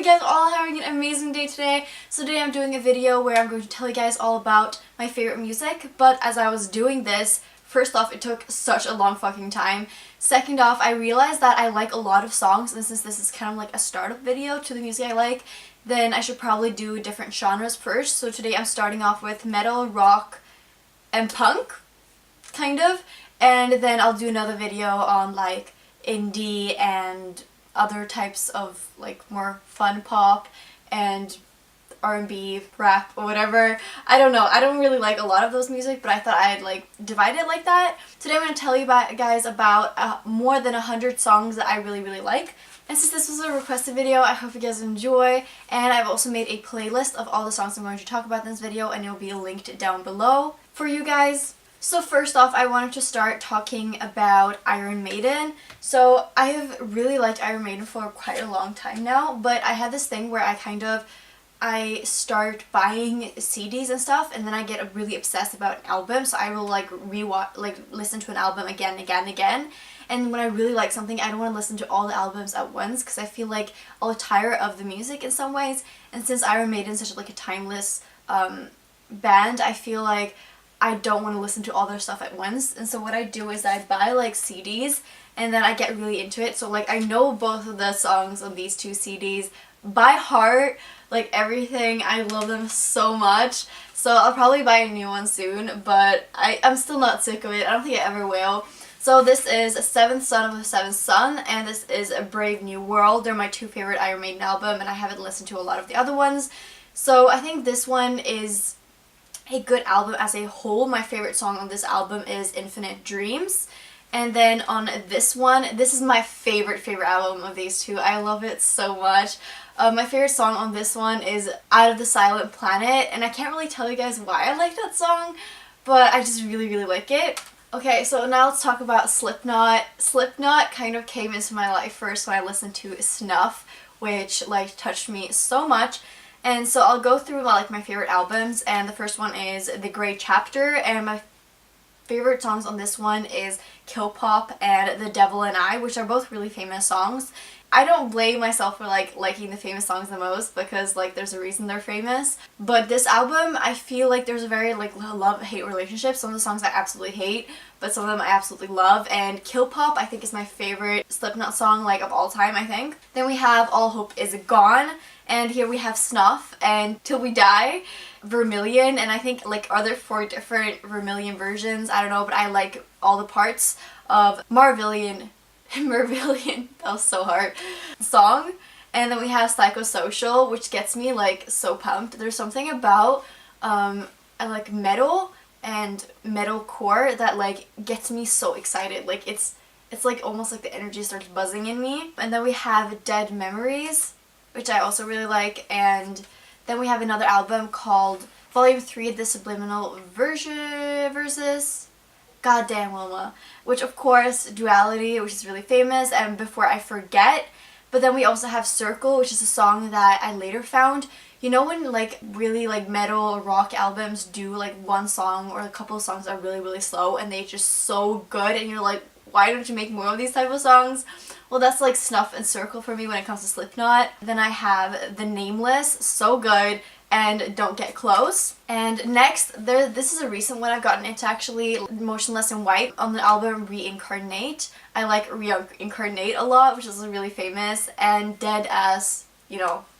you guys all are having an amazing day today. So today I'm doing a video where I'm going to tell you guys all about my favorite music, but as I was doing this, first off, it took such a long fucking time. Second off, I realized that I like a lot of songs, and since this is kind of like a startup video to the music I like, then I should probably do different genres first. So today I'm starting off with metal, rock, and punk, kind of, and then I'll do another video on like indie and other types of like more fun pop and R&B, rap, or whatever. I don't know. I don't really like a lot of those music, but I thought I'd like divide it like that. Today I'm going to tell you guys about more than 100 songs that I really like. And since this was a requested video, I hope you guys enjoy. And I've also made a playlist of all the songs I'm going to talk about in this video, and it'll be linked down below for you guys. So first off, I wanted to start talking about Iron Maiden. So I have really liked Iron Maiden for quite a long time now, but I have this thing where I start buying CDs and stuff, and then I get really obsessed about an album, so I will like listen to an album again and again and again. And when I really like something, I don't want to listen to all the albums at once because I feel like I'll tire of the music in some ways. And since Iron Maiden is such like a timeless band, I feel like I don't want to listen to all their stuff at once. And so what I do is I buy like CDs and then I get really into it. So like I know both of the songs on these two CDs by heart, like everything. I love them so much. So I'll probably buy a new one soon, but I'm still not sick of it. I don't think I ever will. So this is Seventh Son of the Seventh Son, and this is A Brave New World. They're my two favorite Iron Maiden album, and I haven't listened to a lot of the other ones. So I think this one is a good album as a whole. My favorite song on this album is Infinite Dreams. And then on this one, this is my favorite album of these two. I love it so much. My favorite song on this one is Out of the Silent Planet, and I can't really tell you guys why I like that song, but I just really like it. Okay, so now let's talk about Slipknot. Slipknot kind of came into my life first when I listened to Snuff, which like touched me so much. And so I'll go through my favorite albums, and the first one is The Grey Chapter, and my favorite songs on this one is Kill Pop and The Devil and I, which are both really famous songs. I don't blame myself for liking the famous songs the most because there's a reason they're famous. But this album, I feel like there's a very love-hate relationship. Some of the songs I absolutely hate, but some of them I absolutely love. And Kill Pop I think is my favorite Slipknot song of all time, I think. Then we have All Hope Is Gone, and here we have Snuff and Till We Die, Vermilion, and I think are there 4 different Vermilion versions? I don't know, but I like all the parts of Marvillion, that was so hard, song. And then we have Psychosocial, which gets me so pumped. There's something about I like metal and metalcore that gets me so excited. It's almost like the energy starts buzzing in me. And then we have Dead Memories, which I also really like, and then we have another album called Volume 3, The Subliminal Versus Goddamn Wilma, which of course Duality, which is really famous, and Before I Forget. But then we also have Circle, which is a song that I later found. You know when really metal or rock albums do one song or a couple of songs that are really slow and they're just so good and you're like, why don't you make more of these type of songs? Well, that's Snuff and Circle for me when it comes to Slipknot. Then I have The Nameless, so good, and Don't Get Close. And next, this is a recent one I've gotten into actually, Motionless and White on the album Reincarnate. I like Reincarnate a lot, which is really famous, and Dead as,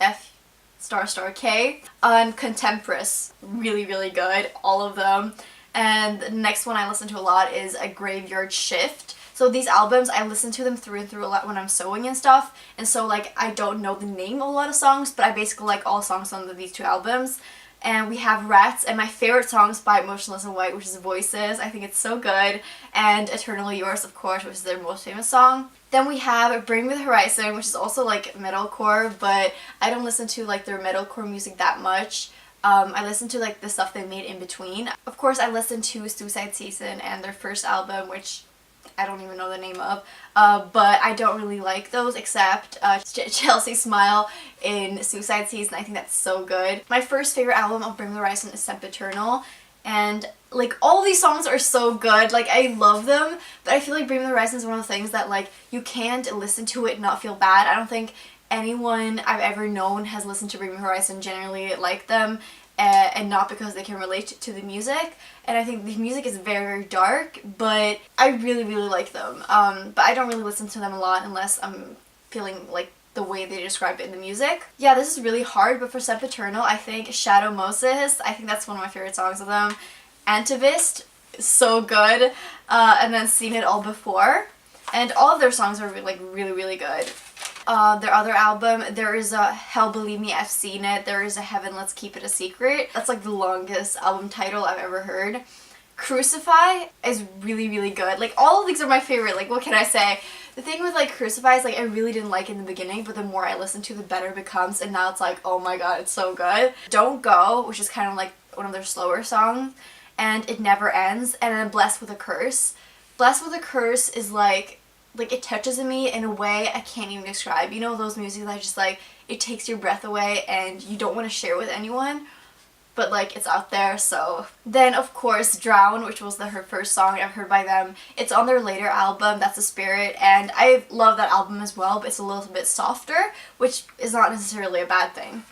F***K, and Contemporous, really good, all of them. And the next one I listen to a lot is A Graveyard Shift. So these albums, I listen to them through and through a lot when I'm sewing and stuff. And so I don't know the name of a lot of songs, but I basically like all songs on these two albums. And we have Rats, and my favorite songs by Motionless and White, which is Voices. I think it's so good. And Eternally Yours, of course, which is their most famous song. Then we have Bring Me the Horizon, which is also metalcore, but I don't listen to their metalcore music that much. I listen to the stuff they made in between. Of course, I listened to Suicide Season and their first album, which I don't even know the name of, but I don't really like those except Chelsea Smile in Suicide Season. I think that's so good. My first favorite album of Bring Me the Horizon is Sempiternal, and all these songs are so good. I love them, but I feel Bring Me the Horizon is one of the things that you can't listen to it and not feel bad. I don't think anyone I've ever known has listened to Bring Me Horizon generally like them, and not because they can relate to the music. And I think the music is very, very dark, but I really, really like them. But I don't really listen to them a lot unless I'm feeling like the way they describe it in the music. Yeah, this is really hard, but for Sempiternal, I think Shadow Moses, I think that's one of my favorite songs of them. Antivist, so good. And then Seen It All Before. And all of their songs are like really, really good. Their other album, there is a Hell Believe Me I've Seen It, there is a Heaven Let's Keep It a Secret. That's like the longest album title I've ever heard. Crucify is really, really good. Like, all of these are my favorite. Like, what can I say? The thing with like Crucify is like I really didn't like it in the beginning, but the more I listen to, the better it becomes, and now it's like, oh my god, it's so good. Don't Go, which is kind of like one of their slower songs, and It Never Ends, and then Blessed with a Curse. Blessed with a Curse is like it touches me in a way I can't even describe. You know those music that just like, it takes your breath away and you don't want to share with anyone, but like it's out there. So then of course Drown, which was her first song I've heard by them. It's on their later album, That's the Spirit, and I love that album as well, but it's a little bit softer, which is not necessarily a bad thing.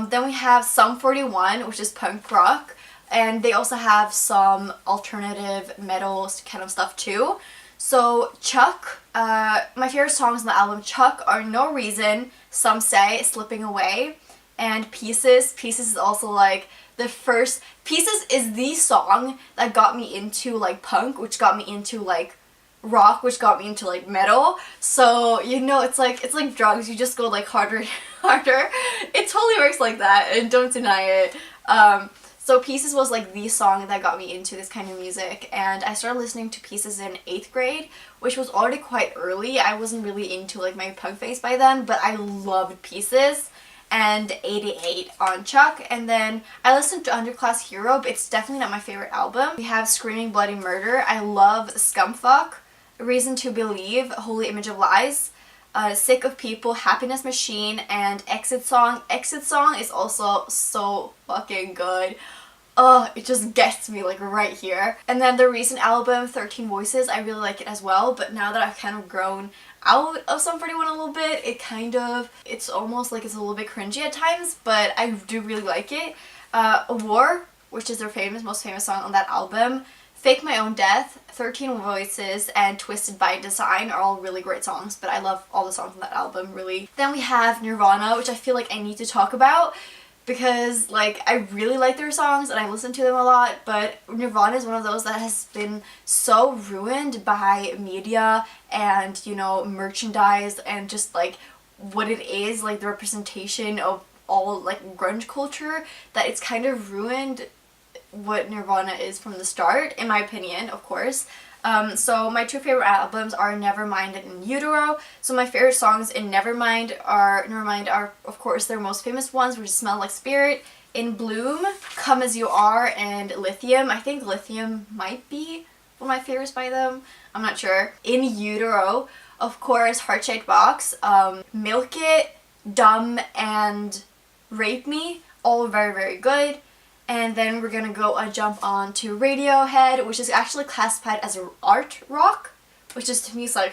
Then we have Sum 41, which is punk rock, and they also have some alternative metal kind of stuff too. So Chuck, my favorite songs on the album Chuck are No Reason, Some Say, Slipping Away, and Pieces. Pieces is also like the first, Pieces is the song that got me into like punk, which got me into like rock, which got me into like metal. So you know, it's like drugs, you just go like harder and harder. It totally works like that, and don't deny it. So Pieces was like the song that got me into this kind of music, and I started listening to Pieces in 8th grade, which was already quite early. I wasn't really into like my punk phase by then, but I loved Pieces, and 88 on Chuck. And then I listened to Underclass Hero, but it's definitely not my favorite album. We have Screaming Bloody Murder. I love Scumfuck, Reason to Believe, Holy Image of Lies, Sick of People, Happiness Machine, and Exit Song. Exit Song is also so fucking good. Oh, it just gets me like right here. And then the recent album, 13 Voices, I really like it as well, but now that I've kind of grown out of Sum 41 a little bit, it's almost like it's a little bit cringy at times, but I do really like it. War, which is their most famous song on that album, Fake My Own Death, 13 Voices, and Twisted by Design are all really great songs, but I love all the songs on that album, really. Then we have Nirvana, which I feel like I need to talk about, because like I really like their songs and I listen to them a lot, but Nirvana is one of those that has been so ruined by media and, you know, merchandise and just like what it is, like the representation of all like grunge culture, that it's kind of ruined what Nirvana is from the start, in my opinion, of course. So my two favorite albums are Nevermind and In Utero. So my favorite songs in Nevermind are of course their most famous ones, which is Smell Like Spirit, In Bloom, Come As You Are, and Lithium. I think Lithium might be one of my favorites by them. I'm not sure. In Utero, of course, Heart-Shaped Box, Milk It, Dumb, and Rape Me. All very, very good. And then we're gonna go jump on to Radiohead, which is actually classified as art rock, which is to me is like,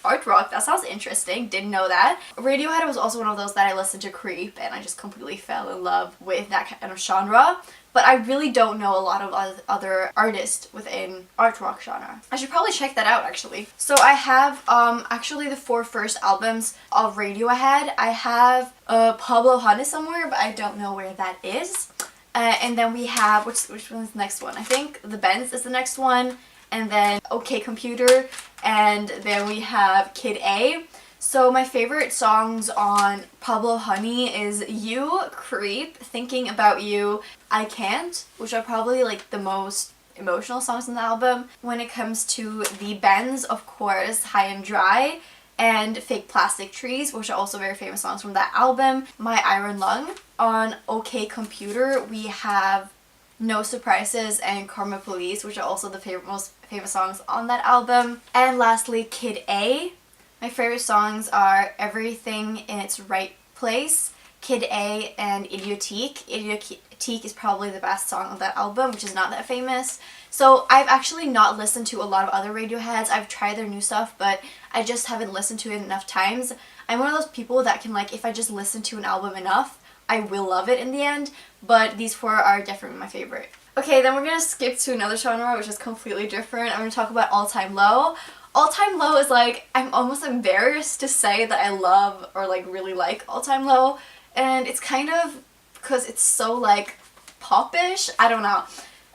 art rock, that sounds interesting, didn't know that. Radiohead was also one of those that I listened to Creep, and I just completely fell in love with that kind of genre. But I really don't know a lot of other artists within art rock genre. I should probably check that out, actually. So I have actually the 4 first albums of Radiohead. I have Pablo Honey somewhere, but I don't know where that is. And then we have, which one's the next one? I think The Bends is the next one, and then OK Computer, and then we have Kid A. So my favorite songs on Pablo Honey is You, Creep, Thinking About You, I Can't, which are probably like the most emotional songs on the album. When it comes to The Bends, of course, High and Dry, and Fake Plastic Trees, which are also very famous songs from that album. My Iron Lung. On OK Computer, we have No Surprises and Karma Police, which are also the most famous songs on that album. And lastly, Kid A. My favorite songs are Everything in Its Right Place, Kid A, and Idiotique. Idiotique is probably the best song on that album, which is not that famous. So I've actually not listened to a lot of other Radioheads. I've tried their new stuff, but I just haven't listened to it enough times. I'm one of those people that can, like, if I just listen to an album enough, I will love it in the end, but these four are definitely my favorite. Okay, then we're gonna skip to another genre, which is completely different. I'm gonna talk about All Time Low. All Time Low is like, I'm almost embarrassed to say that I love or like really like All Time Low, and it's kind of because it's so like popish, I don't know.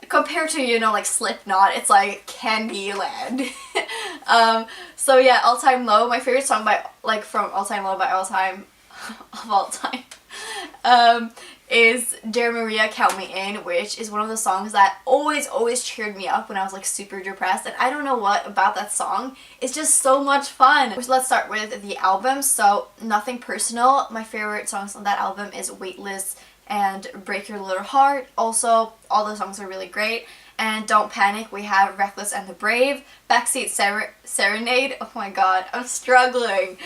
Compared to, you know, like Slipknot, it's like Candyland. So yeah, All Time Low, my favorite song by, like, from All Time Low by all time, of all time, is Dear Maria Count Me In, which is one of the songs that always cheered me up when I was like super depressed, and I don't know what about that song, it's just so much fun. So let's start with the album. So Nothing Personal, my favorite songs on that album is Weightless and Break Your Little Heart. Also, all the songs are really great. And Don't Panic, we have Reckless and the Brave, Backseat Serenade, oh my god, I'm struggling,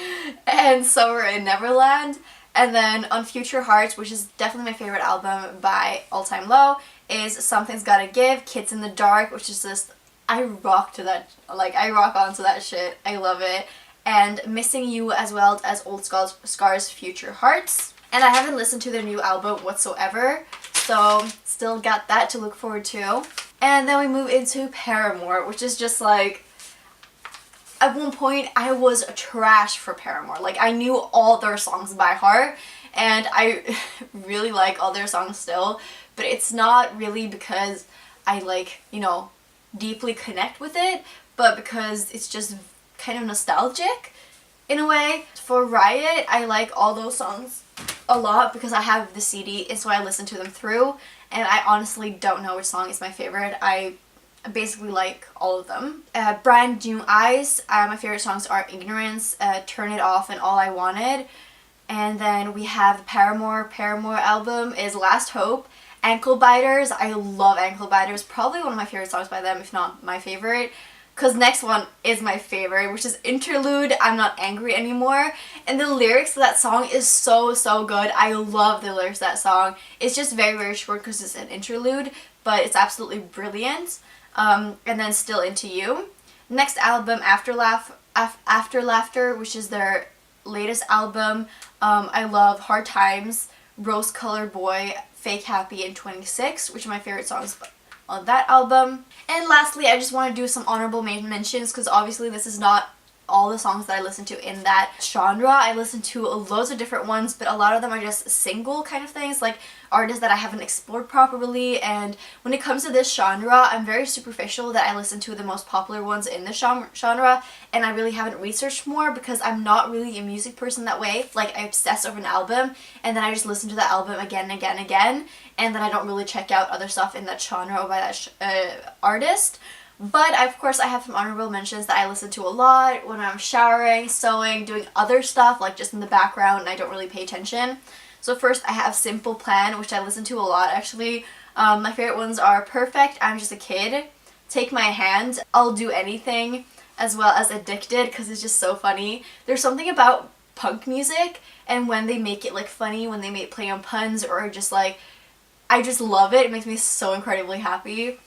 and Summer in Neverland. And then on Future Hearts, which is definitely my favorite album by All Time Low, is Something's Gotta Give, Kids in the Dark, which is just, I rock to that, like, I rock onto that shit, I love it. And Missing You, as well as Old Scars Future Hearts. And I haven't listened to their new album whatsoever, so still got that to look forward to. And then we move into Paramore, which is just like, at one point I was trash for Paramore. Like, I knew all their songs by heart, and I really like all their songs still, but it's not really because I, like, you know, deeply connect with it, but because it's just kind of nostalgic in a way. For Riot, I like all those songs a lot because I have the CD, and so I listen to them through, and I honestly don't know which song is my favorite. I basically like all of them. Brand New Eyes, my favorite songs are Ignorance, Turn It Off, and All I Wanted. And then we have the Paramore album is Last Hope. Ankle Biters, I love Ankle Biters, probably one of my favorite songs by them, if not my favorite. Because next one is my favorite, which is Interlude, I'm Not Angry Anymore. And the lyrics of that song is so good. I love the lyrics of that song. It's just very short because it's an interlude, but it's absolutely brilliant. And then Still Into You. Next album, After Laughter, which is their latest album. I love Hard Times, Rose Colored Boy, Fake Happy, and 26, which are my favorite songs on that album. And lastly, I just want to do some honorable mentions because obviously this is not all the songs that I listen to in that genre. I listen to loads of different ones, but a lot of them are just single kind of things, like artists that I haven't explored properly. And when it comes to this genre, I'm very superficial that I listen to the most popular ones in the genre, and I really haven't researched more because I'm not really a music person that way. Like, I obsess over an album and then I just listen to the album again and again, and then I don't really check out other stuff in that genre or by that artist. But of course I have some honorable mentions that I listen to a lot when I'm showering, sewing, doing other stuff, like just in the background, and I don't really pay attention. So first I have Simple Plan, which I listen to a lot actually. My favorite ones are Perfect, I'm Just a Kid, Take My Hand, I'll Do Anything, as well as Addicted, because it's just so funny. There's something about punk music, and when they make it like funny, when they make play on puns, or just like, I just love it. It makes me so incredibly happy.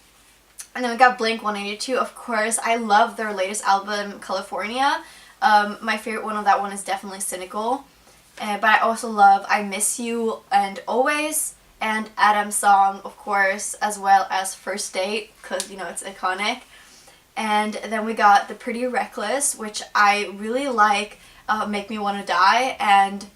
And then we got Blink-182, of course. I love their latest album, California. My favorite one of that one is definitely Cynical. But I also love I Miss You and Always, and Adam's Song, of course, as well as First Date, because, you know, it's iconic. And then we got The Pretty Reckless, which I really like, Make Me Wanna Die, and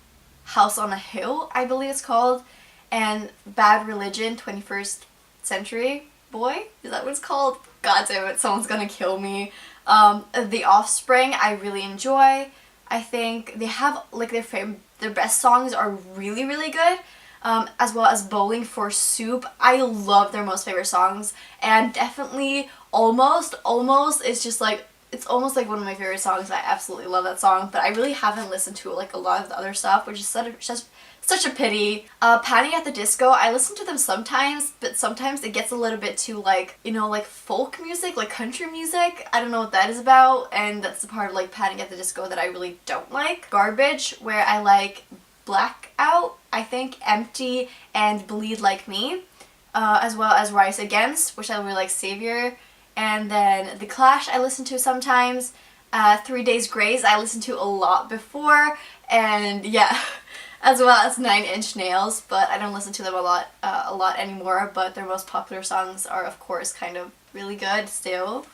House on a Hill, I believe it's called, and Bad Religion, 21st Century Boy? Is that what it's called? God damn it, someone's gonna kill me. The Offspring, I really enjoy. I think they have, like, their best songs are really good. As well as Bowling for Soup. I love their most favorite songs, and definitely Almost is just like, it's almost like one of my favorite songs. I absolutely love that song, but I really haven't listened to like a lot of the other stuff, which is such a pity. Panic at the Disco, I listen to them sometimes, but sometimes it gets a little bit too, like, you know, like folk music, like country music. I don't know what that is about, and that's the part of like Panic at the Disco that I really don't like. Garbage, where I like Blackout, I think, Empty, and Bleed Like Me. as well as Rise Against, which I really like, Savior. And then The Clash I listen to sometimes. 3 Days Grace I listened to a lot before, and yeah, as well as 9 Inch Nails, but I don't listen to them a lot anymore, but their most popular songs are of course kind of really good still.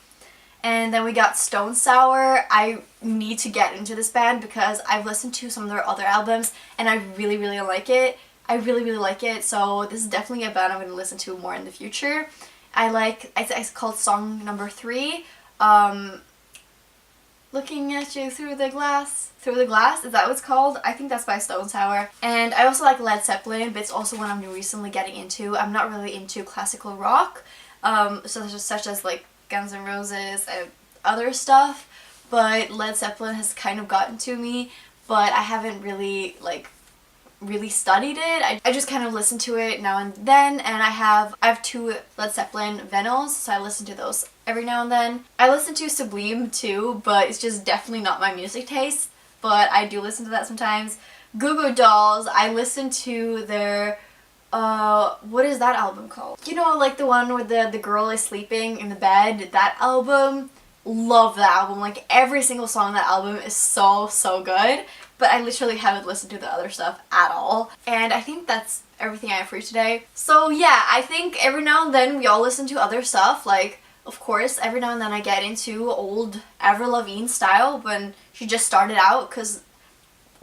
And then we got Stone Sour. I need to get into this band because I've listened to some of their other albums and I really like it. I really like it, so this is definitely a band I'm going to listen to more in the future. It's called song number 3. Looking at you through the glass. Through the Glass, is that what it's called? I think that's by Stone Sour. And I also like Led Zeppelin, but it's also one I'm recently getting into. I'm not really into classical rock, such as like Guns N' Roses and other stuff, but Led Zeppelin has kind of gotten to me, but I haven't really studied it. I just kind of listen to it now and then, and I have 2 Led Zeppelin vinyls, so I listen to those every now and then. I listen to Sublime too, but it's just definitely not my music taste, but I do listen to that sometimes. Goo Goo Dolls, I listen to their what is that album called? You know, like the one where the girl is sleeping in the bed, that album. Love that album. Like every single song on that album is so good, but I literally haven't listened to the other stuff at all. And I think that's everything I have for you today. So yeah, I think every now and then we all listen to other stuff. Like, of course, every now and then I get into old Avril Lavigne style when she just started out, because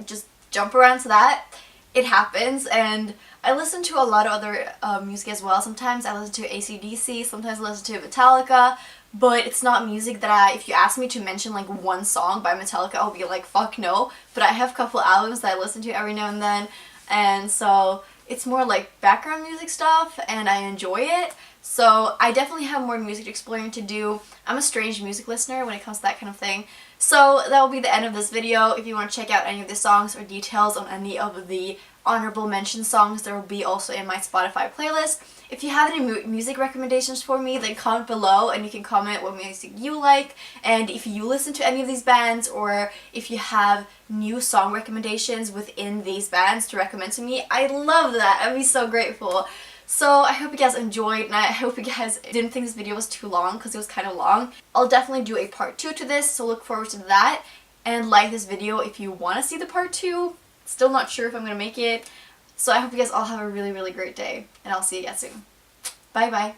just jump around to that. It happens, and I listen to a lot of other music as well. Sometimes I listen to AC/DC, sometimes I listen to Metallica, but it's not music that if you ask me to mention like one song by Metallica, I'll be like, fuck no. But I have a couple albums that I listen to every now and then, and so it's more like background music stuff, and I enjoy it. So I definitely have more music exploring to do. I'm a strange music listener when it comes to that kind of thing. So that will be the end of this video. If you want to check out any of the songs or details on any of the honorable mention songs, there will be also in my Spotify playlist. If you have any music recommendations for me, then comment below, and you can comment what music you like, and if you listen to any of these bands, or if you have new song recommendations within these bands to recommend to me. I love that. I'd be so grateful. So I hope you guys enjoyed, and I hope you guys didn't think this video was too long, because it was kind of long. I'll definitely do a part 2 to this, so look forward to that. And like this video if you want to see the part 2. Still not sure if I'm going to make it. So I hope you guys all have a really great day, and I'll see you guys soon. Bye bye.